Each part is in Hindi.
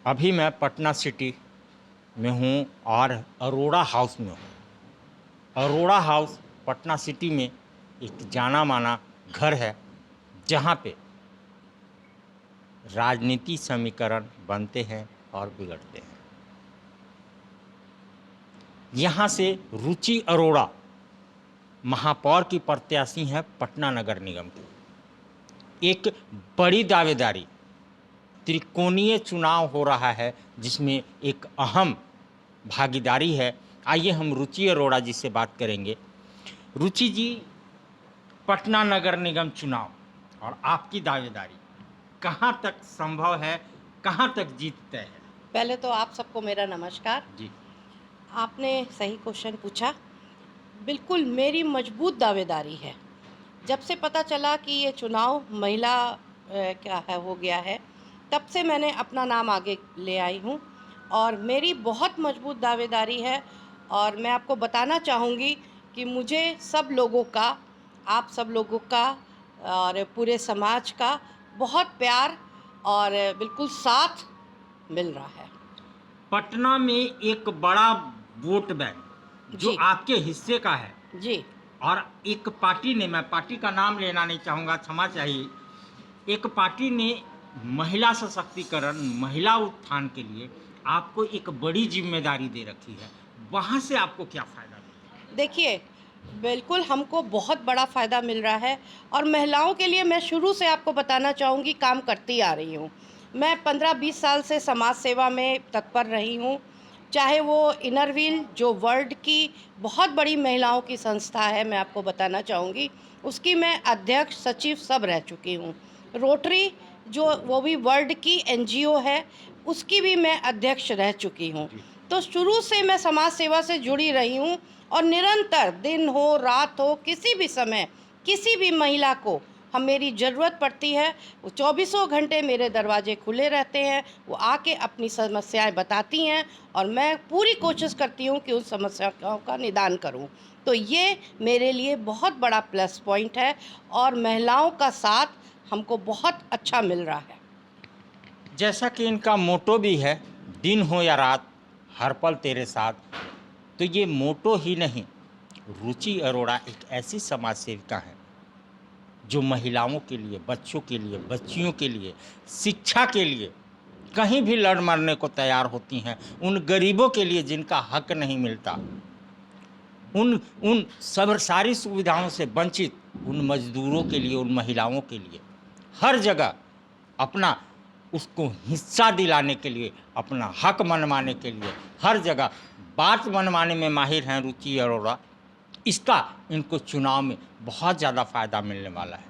अभी मैं पटना सिटी में हूँ और अरोड़ा हाउस में हूँ। अरोड़ा हाउस पटना सिटी में एक जाना माना घर है जहाँ पे राजनीति समीकरण बनते हैं और बिगड़ते हैं। यहाँ से रुचि अरोड़ा महापौर की प्रत्याशी हैं पटना नगर निगम की। एक बड़ी दावेदारी त्रिकोणीय चुनाव हो रहा है जिसमें एक अहम भागीदारी है। आइए हम रुचि अरोड़ा जी से बात करेंगे। रुचि जी, पटना नगर निगम चुनाव और आपकी दावेदारी कहाँ तक संभव है, कहाँ तक जीत तय है? पहले तो आप सबको मेरा नमस्कार जी। आपने सही क्वेश्चन पूछा। बिल्कुल मेरी मजबूत दावेदारी है। जब से पता चला कि ये चुनाव महिला क्या है हो गया है, तब से मैंने अपना नाम आगे ले आई हूँ और मेरी बहुत मजबूत दावेदारी है। और मैं आपको बताना चाहूँगी कि मुझे सब लोगों का, आप सब लोगों का और पूरे समाज का बहुत प्यार और बिल्कुल साथ मिल रहा है। पटना में एक बड़ा वोट बैंक जो जी आपके हिस्से का है जी और एक पार्टी ने, मैं पार्टी का नाम लेना नहीं चाहूँगा, क्षमा चाहिए, एक पार्टी ने महिला सशक्तिकरण, महिला उत्थान के लिए आपको एक बड़ी जिम्मेदारी दे रखी है। वहाँ से आपको क्या फ़ायदा मिला? देखिए, बिल्कुल हमको बहुत बड़ा फ़ायदा मिल रहा है और महिलाओं के लिए मैं शुरू से आपको बताना चाहूँगी काम करती आ रही हूँ। मैं 15-20 साल से समाज सेवा में तत्पर रही हूँ। चाहे वो इनर व्हील जो वर्ल्ड की बहुत बड़ी महिलाओं की संस्था है, मैं आपको बताना चाहूँगी, उसकी मैं अध्यक्ष, सचिव सब रह चुकी हूँ। रोटरी जो वो भी वर्ल्ड की एनजीओ है, उसकी भी मैं अध्यक्ष रह चुकी हूँ। तो शुरू से मैं समाज सेवा से जुड़ी रही हूँ और निरंतर दिन हो रात हो किसी भी समय किसी भी महिला को हम मेरी ज़रूरत पड़ती है, वो 24 घंटे मेरे दरवाजे खुले रहते हैं। वो आके अपनी समस्याएं बताती हैं और मैं पूरी कोशिश करती हूँ कि उन समस्याओं का निदान करूँ। तो ये मेरे लिए बहुत बड़ा प्लस पॉइंट है और महिलाओं का साथ हमको बहुत अच्छा मिल रहा है। जैसा कि इनका मोटो भी है, दिन हो या रात हर पल तेरे साथ, तो ये मोटो ही नहीं, रुचि अरोड़ा एक ऐसी समाज सेविका है जो महिलाओं के लिए, बच्चों के लिए, बच्चियों के लिए, शिक्षा के लिए कहीं भी लड़ मरने को तैयार होती हैं। उन गरीबों के लिए जिनका हक नहीं मिलता, उन उन सब सारी सुविधाओं से वंचित उन मजदूरों के लिए, उन महिलाओं के लिए हर जगह अपना उसको हिस्सा दिलाने के लिए, अपना हक मनवाने के लिए हर जगह बात मनवाने में माहिर हैं रुचि अरोड़ा। इसका इनको चुनाव में बहुत ज़्यादा फायदा मिलने वाला है।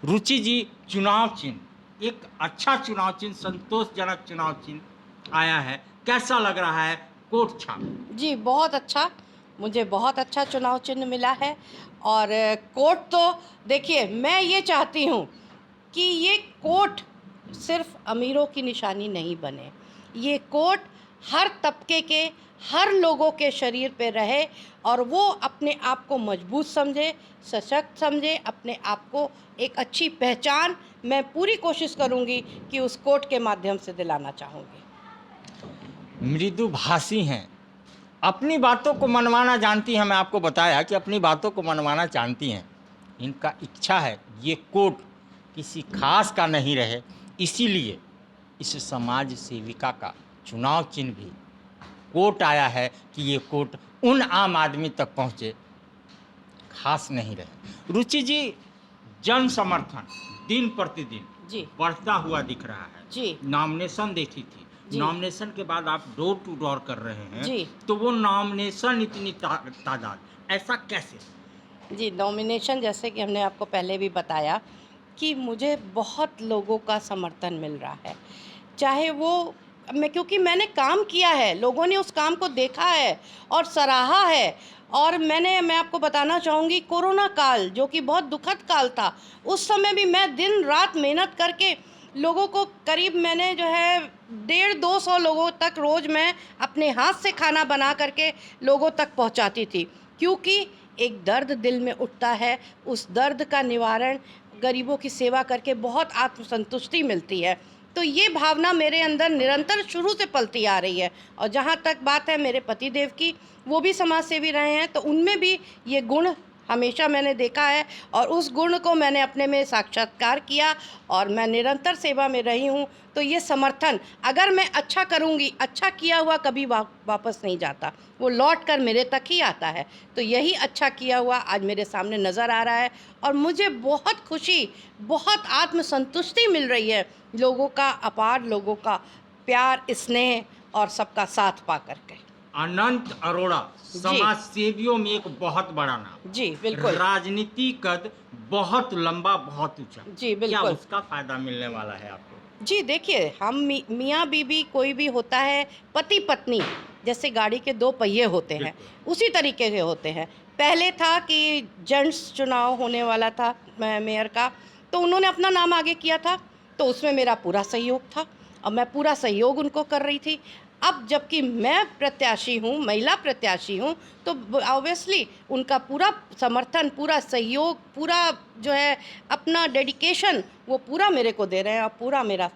रुचि जी, चुनाव चिन्ह एक अच्छा चुनाव चिन्ह, संतोषजनक चुनाव चिन्ह आया है, कैसा लग रहा है? कोट छाप। जी बहुत अच्छा, मुझे बहुत अच्छा चुनाव चिन्ह मिला है। और कोट तो देखिए, मैं ये चाहती हूँ कि ये कोट सिर्फ अमीरों की निशानी नहीं बने। ये कोट हर तबके के, हर लोगों के शरीर पे रहे और वो अपने आप को मजबूत समझे, सशक्त समझे, अपने आप को एक अच्छी पहचान मैं पूरी कोशिश करूँगी कि उस कोट के माध्यम से दिलाना चाहूँगी। मृदुभाषी हैं, अपनी बातों को मनवाना जानती हैं। मैं आपको बताया कि अपनी बातों को मनवाना जानती हैं। इनका इच्छा है ये कोट किसी खास का नहीं रहे, इसीलिए इस समाज सेविका का चुनाव चिन्ह भी कोट आया है कि ये कोट उन आम आदमी तक पहुँचे, खास नहीं रहे। रुचि जी, जन समर्थन दिन प्रतिदिन जी बढ़ता हुआ दिख रहा है। जी नॉमिनेशन देखी थी, जी नॉमिनेशन के बाद आप डोर टू डोर कर रहे हैं, जी तो वो नॉमिनेशन इतनी तादाद, ऐसा कैसे? जी नॉमिनेशन, जैसे कि हमने आपको पहले भी बताया कि मुझे बहुत लोगों का समर्थन मिल रहा है। चाहे वो क्योंकि मैंने काम किया है, लोगों ने उस काम को देखा है और सराहा है। और मैं आपको बताना चाहूँगी, कोरोना काल जो कि बहुत दुखद काल था, उस समय भी मैं दिन रात मेहनत करके लोगों को, करीब मैंने जो है 150-200 लोगों तक रोज़ मैं अपने हाथ से खाना बना करके लोगों तक पहुंचाती थी। क्योंकि एक दर्द दिल में उठता है, उस दर्द का निवारण, गरीबों की सेवा करके बहुत आत्मसंतुष्टि मिलती है। तो ये भावना मेरे अंदर निरंतर शुरू से पलती आ रही है। और जहाँ तक बात है मेरे पतिदेव की, वो भी समाज सेवी रहे हैं, तो उनमें भी ये गुण हमेशा मैंने देखा है और उस गुण को मैंने अपने में साक्षात्कार किया और मैं निरंतर सेवा में रही हूँ। तो ये समर्थन, अगर मैं अच्छा करूँगी, अच्छा किया हुआ कभी वापस नहीं जाता, वो लौट कर मेरे तक ही आता है। तो यही अच्छा किया हुआ आज मेरे सामने नज़र आ रहा है और मुझे बहुत खुशी, बहुत आत्मसंतुष्टि मिल रही है, लोगों का अपार, लोगों का प्यार, स्नेह और सबका साथ पा करके। अनंत अरोड़ा समाज सेवियों में एक बहुत बड़ा नाम, जी बिल्कुल। राजनीति कद बहुत लंबा, बहुत ऊंचा। जी क्या बिल्कुल। उसका फायदा मिलने वाला है आपको? जी देखिए, हम मियाँ बीवी कोई भी होता है, पति पत्नी जैसे गाड़ी के दो पहिए होते हैं, उसी तरीके के होते हैं। पहले था कि जेंट्स चुनाव होने वाला था मेयर का, तो उन्होंने अपना नाम आगे किया था, तो उसमें मेरा पूरा सहयोग था और मैं पूरा सहयोग उनको कर रही थी। अब जबकि मैं प्रत्याशी हूँ, महिला प्रत्याशी हूँ, तो ऑब्वियसली उनका पूरा समर्थन, पूरा सहयोग, पूरा जो है अपना डेडिकेशन, वो पूरा मेरे को दे रहे हैं और पूरा मेरा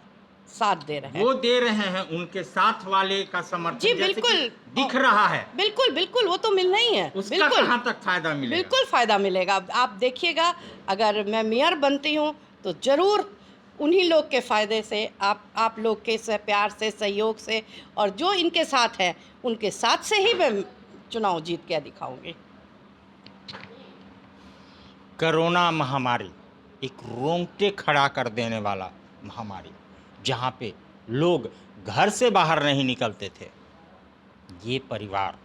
साथ दे रहे हैं। वो दे रहे हैं, उनके साथ वाले का समर्थन जी जैसे कि बिल्कुल। दिख रहा है, बिल्कुल बिल्कुल, वो तो मिलना ही है। उसका बिल्कुल कहाँ तक फायदा मिलेगा? बिल्कुल फ़ायदा मिलेगा। आप देखिएगा, अगर मैं मेयर बनती हूँ तो ज़रूर उन्हीं लोग के फ़ायदे से, आप लोग के प्यार से, सहयोग से और जो इनके साथ है, उनके साथ से ही मैं चुनाव जीत के दिखाऊंगी। कोरोना महामारी एक रोंगटे खड़ा कर देने वाला महामारी, जहाँ पे लोग घर से बाहर नहीं निकलते थे। ये परिवार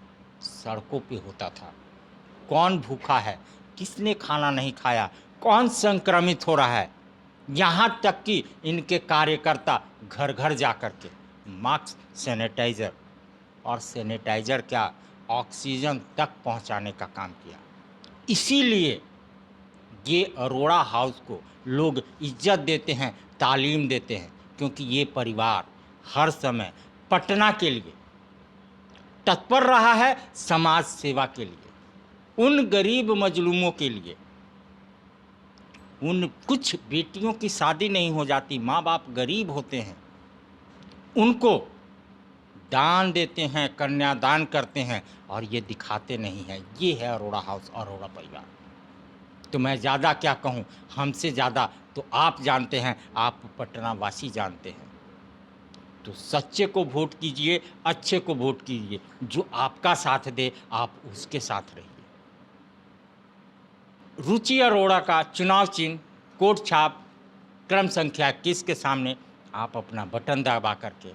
सड़कों पे होता था। कौन भूखा है, किसने खाना नहीं खाया, कौन संक्रमित हो रहा है, यहाँ तक कि इनके कार्यकर्ता घर घर जा कर के मास्क, सैनिटाइज़र और सैनिटाइज़र क्या, ऑक्सीजन तक पहुँचाने का काम किया। इसीलिए ये अरोड़ा हाउस को लोग इज्जत देते हैं, तालीम देते हैं, क्योंकि ये परिवार हर समय पटना के लिए तत्पर रहा है, समाज सेवा के लिए, उन गरीब मजलूमों के लिए। उन कुछ बेटियों की शादी नहीं हो जाती, माँ बाप गरीब होते हैं, उनको दान देते हैं, कन्यादान करते हैं और ये दिखाते नहीं हैं। ये है अरोड़ा हाउस, अरोड़ा परिवार। तो मैं ज़्यादा क्या कहूँ, हमसे ज़्यादा तो आप जानते हैं, आप पटना वासी जानते हैं। तो सच्चे को वोट कीजिए, अच्छे को वोट कीजिए, जो आपका साथ दे आप उसके साथ रहिए। रुचि अरोड़ा का चुनाव चिन्ह कोट छाप क्रम संख्या 21 के सामने आप अपना बटन दबा करके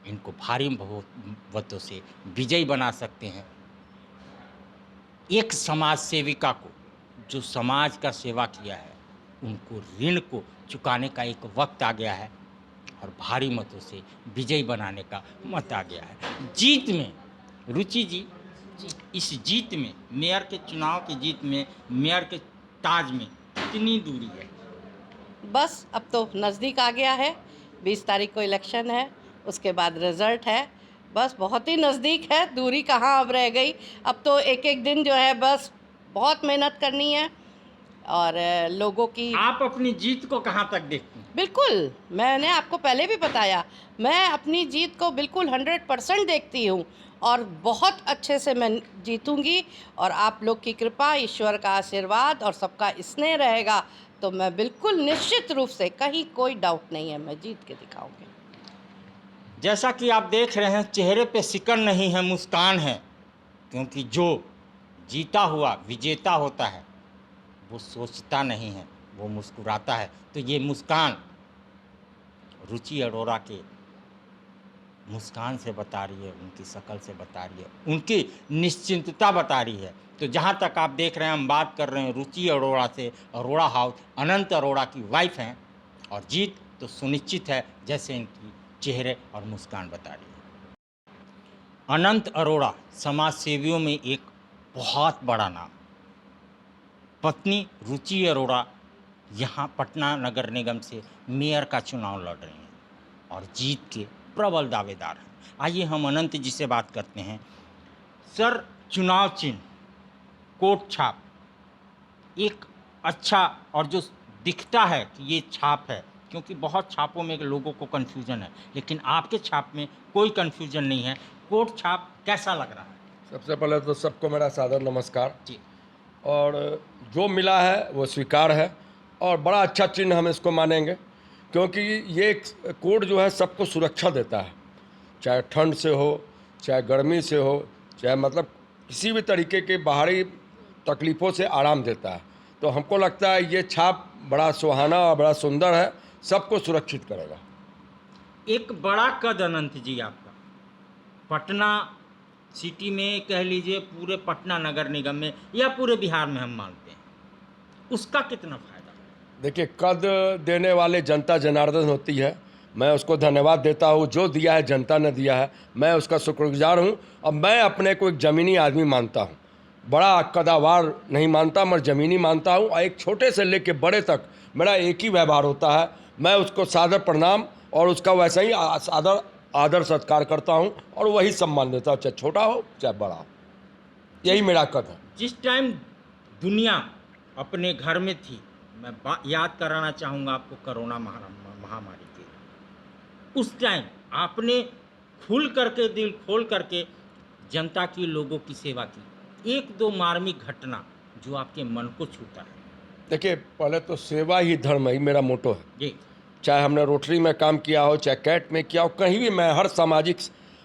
इनको भारी बहुमतों से विजयी बना सकते हैं। एक समाज सेविका को जो समाज का सेवा किया है, उनको ऋण को चुकाने का एक वक्त आ गया है और भारी मतों से विजयी बनाने का मत आ गया है। जीत में रुचि जी, इस जीत में, मेयर के चुनाव की जीत में, मेयर के ताज में कितनी दूरी है? बस अब तो नज़दीक आ गया है, 20 तारीख को इलेक्शन है, उसके बाद रिज़ल्ट है, बस बहुत ही नज़दीक है, दूरी कहाँ अब रह गई। अब तो एक एक दिन जो है बस बहुत मेहनत करनी है और लोगों की। आप अपनी जीत को कहाँ तक देखती हैं? बिल्कुल, मैंने आपको पहले भी बताया, मैं अपनी जीत को बिल्कुल 100% देखती हूँ और बहुत अच्छे से मैं जीतूँगी और आप लोग की कृपा, ईश्वर का आशीर्वाद और सबका स्नेह रहेगा, तो मैं बिल्कुल निश्चित रूप से, कहीं कोई डाउट नहीं है, मैं जीत के दिखाऊंगी। जैसा कि आप देख रहे हैं, चेहरे पे सिकन नहीं है, मुस्कान है, क्योंकि जो जीता हुआ विजेता होता है वो सोचता नहीं है, वो मुस्कुराता है। तो ये मुस्कान रुचि अरोड़ा के मुस्कान से बता रही है, उनकी शक्ल से बता रही है, उनकी निश्चिंतता बता रही है। तो जहाँ तक आप देख रहे हैं, हम बात कर रहे हैं रुचि अरोड़ा से। अरोड़ा हाउस अनंत अरोड़ा की वाइफ हैं और जीत तो सुनिश्चित है, जैसे इनकी चेहरे और मुस्कान बता रही है। अनंत अरोड़ा समाज सेवियों में एक बहुत बड़ा नाम। पत्नी रुचि अरोड़ा यहाँ पटना नगर निगम से मेयर का चुनाव लड़ रही हैं और जीत के प्रबल दावेदार हैं। आइए हम अनंत जी से बात करते हैं। सर, चुनाव चिन्ह कोट छाप एक अच्छा और जो दिखता है कि ये छाप है, क्योंकि बहुत छापों में लोगों को कन्फ्यूजन है, लेकिन आपके छाप में कोई कन्फ्यूजन नहीं है। कोट छाप कैसा लग रहा है? सबसे पहले तो सबको मेरा सादर नमस्कार। जी। और जो मिला है वो स्वीकार है और बड़ा अच्छा चिन्ह हम इसको मानेंगे, क्योंकि ये एक कोड जो है सबको सुरक्षा देता है, चाहे ठंड से हो, चाहे गर्मी से हो, चाहे मतलब किसी भी तरीके के बाहरी तकलीफ़ों से आराम देता है। तो हमको लगता है ये छाप बड़ा सुहाना और बड़ा सुंदर है, सबको सुरक्षित करेगा। एक बड़ा कद अनंत जी आपका पटना सिटी में, कह लीजिए पूरे पटना नगर निगम में या पूरे बिहार में हम मानते हैं, उसका कितना फायदा? देखिए, कद देने वाले जनता जनार्दन होती है, मैं उसको धन्यवाद देता हूँ। जो दिया है जनता ने दिया है, मैं उसका शुक्रगुजार हूँ। और मैं अपने को एक ज़मीनी आदमी मानता हूँ, बड़ा कदावार नहीं मानता, मैं ज़मीनी मानता हूँ। और एक छोटे से लेके बड़े तक मेरा एक ही व्यवहार होता है। मैं उसको सादर प्रणाम और उसका वैसा ही आदर सत्कार करता हूँ और वही सम्मान देता हूँ, चाहे छोटा हो चाहे बड़ा हो। यही मेरा कद है। जिस टाइम दुनिया अपने घर में थी, मैं याद कराना चाहूँगा आपको कोरोना महामारी के, उस टाइम आपने खुल करके, दिल खोल करके जनता की, लोगों की सेवा की। एक दो मार्मिक घटना जो आपके मन को छूता है? देखिए, पहले तो सेवा ही धर्म ही मेरा मोटो है जी। चाहे हमने रोटरी में काम किया हो, चाहे कैट में किया हो, कहीं भी मैं हर सामाजिक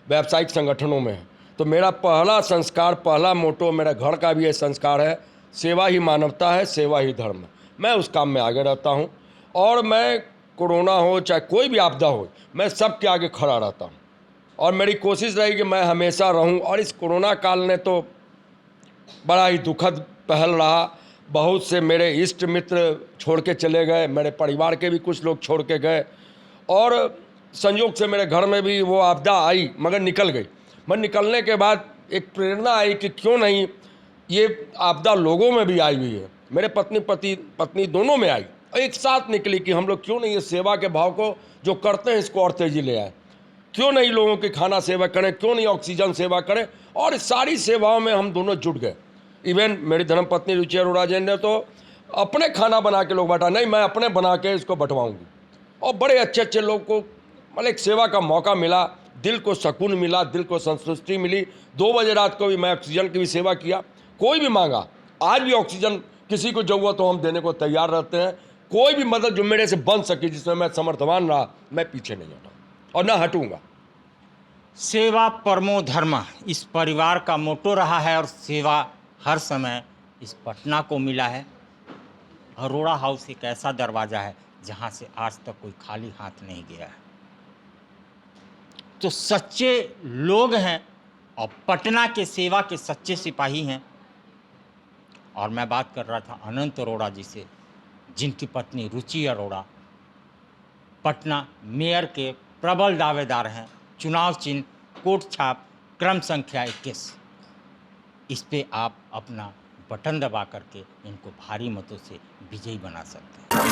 व्यावसायिक संगठनों में है। तो मेरा पहला संस्कार, पहला मोटो, मेरा घर का भी ये संस्कार है, सेवा ही मानवता है, सेवा ही धर्म है। मैं उस काम में आगे रहता हूँ और मैं कोरोना हो चाहे कोई भी आपदा हो, मैं सबके आगे खड़ा रहता हूँ और मेरी कोशिश रही कि मैं हमेशा रहूँ। और इस कोरोना काल ने तो बड़ा ही दुखद पहल रहा। बहुत से मेरे इष्ट मित्र छोड़ के चले गए, मेरे परिवार के भी कुछ लोग छोड़ के गए और संयोग से मेरे घर में भी वो आपदा आई, मगर निकल गई। मगर निकलने के बाद एक प्रेरणा आई कि क्यों नहीं ये आपदा लोगों में भी आई हुई है। मेरे पत्नी दोनों में आई और एक साथ निकली कि हम लोग क्यों नहीं ये सेवा के भाव को जो करते हैं इसको और तेजी ले आए, क्यों नहीं लोगों की खाना सेवा करें, क्यों नहीं ऑक्सीजन सेवा करें। और इस सारी सेवाओं में हम दोनों जुट गए। इवन मेरी धर्मपत्नी रुचि अरोड़ा जी ने तो अपने खाना बना के लोग बांटा, नहीं मैं अपने बना के इसको बंटवाऊंगी। और बड़े अच्छे अच्छे लोग को मतलब एक सेवा का मौका मिला, दिल को सुकून मिला, दिल को संतुष्टि मिली। 2 बजे रात को भी मैं ऑक्सीजन की भी सेवा किया। कोई भी मांगा, आज भी ऑक्सीजन किसी को ज़रूरत हो हम देने को तैयार रहते हैं। कोई भी मदद जो मेरे से बन सके, जिसमें मैं समर्थवान रहा, मैं पीछे नहीं हटा और ना हटूंगा। सेवा परमो धर्म इस परिवार का मोटो रहा है और सेवा हर समय इस पटना को मिला है। अरोड़ा हाउस एक ऐसा दरवाज़ा है जहाँ से आज तक कोई खाली हाथ नहीं गया है। तो सच्चे लोग हैं और पटना के सेवा के सच्चे सिपाही हैं। और मैं बात कर रहा था अनंत अरोड़ा जी से, जिनकी पत्नी रुचि अरोड़ा पटना मेयर के प्रबल दावेदार हैं। चुनाव चिन्ह कोट छाप क्रम संख्या 21, इस पे आप अपना बटन दबा करके इनको भारी मतों से विजयी बना सकते हैं।